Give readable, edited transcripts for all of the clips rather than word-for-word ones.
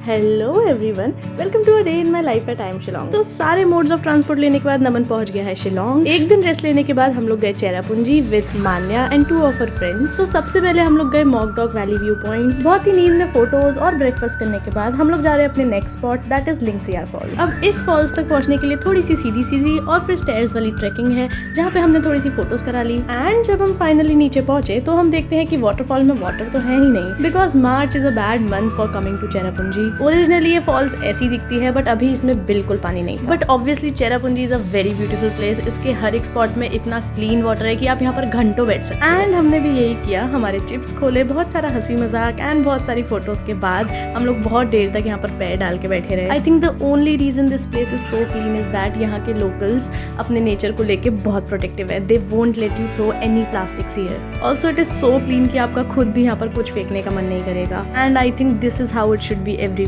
Hello everyone, welcome to a day in my life at time Shillong. तो सारे modes of transport लेने के बाद नमन पहुंच गया है शिलोंग। एक दिन रेस्ट लेने के बाद हम लोग गए Cherrapunji with Manya and 2 of her friends. तो सबसे पहले हम लोग गए मॉकडॉक वैली व्यू पॉइंट। बहुत ही नींद में फोटोज और ब्रेकफास्ट करने के बाद हम लोग जा रहे हैं अपने next spot, that is Lingksiar falls. अब इस फॉल्स तक पहुंचने के लिए थोड़ी सी सीधी और फिर स्टेयर्स वाली ट्रेकिंग है, जहाँ पे हमने थोड़ी सी फोटोज करा ली। एंड जब हम फाइनली नीचे पहुंचे तो हम देखते हैं कि वाटरफॉल में वाटर तो है ही नहीं, because March is a bad month for coming to Cherrapunji. Originally ये फॉल्स ऐसी दिखती है, बट अभी इसमें बिल्कुल पानी नहीं था। But obviously Cherrapunji is a very beautiful place. इसके हर एक स्पॉट में इतना क्लीन वाटर है कि आप यहाँ पर घंटों बैठ सकते हैं। एंड हमने भी यही किया, हमारे चिप्स खोले, बहुत सारा हंसी मजाक एंड बहुत सारी फोटोज के बाद हम लोग बहुत देर तक यहाँ पर पैर डाल के बैठे रहे। I think the only reason this place is so clean is that यहाँ के लोकल्स अपने नेचर को लेके बहुत प्रोटेक्टिव है। They won't let you throw any plastics here. Also it is so clean कि आपका खुद भी यहाँ पर कुछ फेंकने का मन नहीं करेगा। And I think this is how it should be everywhere.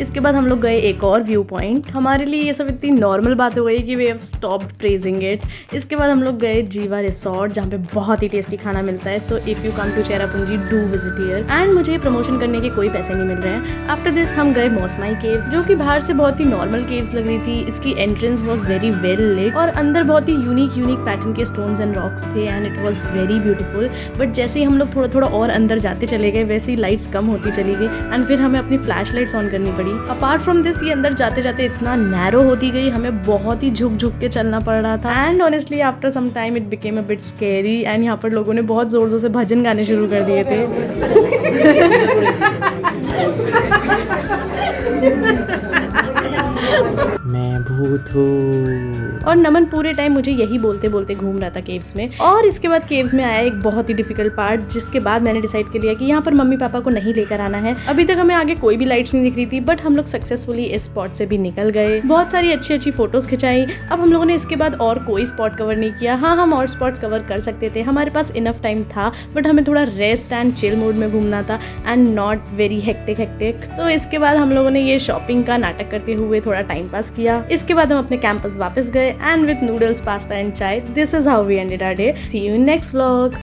इसके बाद हम लोग गए एक और व्यू पॉइंट। हमारे लिए ये सब इतनी नॉर्मल बात हो गई कि we have stopped praising it. इसके बाद हम लोग गए जीवा रिसोर्ट, जहाँ पे बहुत ही टेस्टी खाना मिलता है। So if you come to Cherrapunji do visit here. And मुझे प्रमोशन करने के कोई पैसे नहीं मिल रहे हैं। आफ्टर दिस हम गए मौसमाई केव्स, जो कि बाहर से बहुत ही नॉर्मल केव्स लग रही थी। इसकी entrance was very well lit और अंदर बहुत ही यूनिक पैटर्न के स्टोन्स एंड रॉक्स थे and it was very beautiful. But जैसे ही हम लोग थोड़ा और अंदर जाते चले गए, वैसे ही लाइट्स कम होती चली गई एंड फिर हमें अपनी फ्लैश लाइट्स ऑन करनी पड़ी। अपार्ट फ्रॉम दिस ये अंदर जाते जाते इतना नैरो होती गई, हमें बहुत ही झुक के चलना पड़ रहा था। And honestly after some time it became a bit scary and यहाँ पर लोगों ने बहुत जोर से भजन गाने शुरू कर दिए थे। मैं भूत हूँ। और नमन पूरे टाइम मुझे यही बोलते घूम रहा था केव्स में। और इसके बाद केव्स में आया एक बहुत ही डिफिकल्ट पार्ट, जिसके बाद मैंने डिसाइड कर लिया कि यहाँ पर मम्मी पापा को नहीं लेकर आना है। अभी तक हमें आगे कोई भी लाइट्स नहीं दिख रही थी, बट हम लोग सक्सेसफुली इस स्पॉट से भी निकल गए। बहुत सारी अच्छी फोटोज खिंचाई। अब हम लोगों ने इसके बाद और कोई स्पॉट कवर नहीं किया। हाँ, हम और स्पॉट कवर कर सकते थे, हमारे पास इनफ टाइम था, बट हमें थोड़ा रेस्ट एंड चिल मूड में घूमना था एंड नॉट वेरी हेक्टिक। तो इसके बाद हम लोगों ने ये शॉपिंग का नाटक करते हुए थोड़ा टाइम पास किया। इसके बाद हम अपने कैंपस वापस गए and with noodles, pasta and chai, this is how we ended our day. See you in next vlog.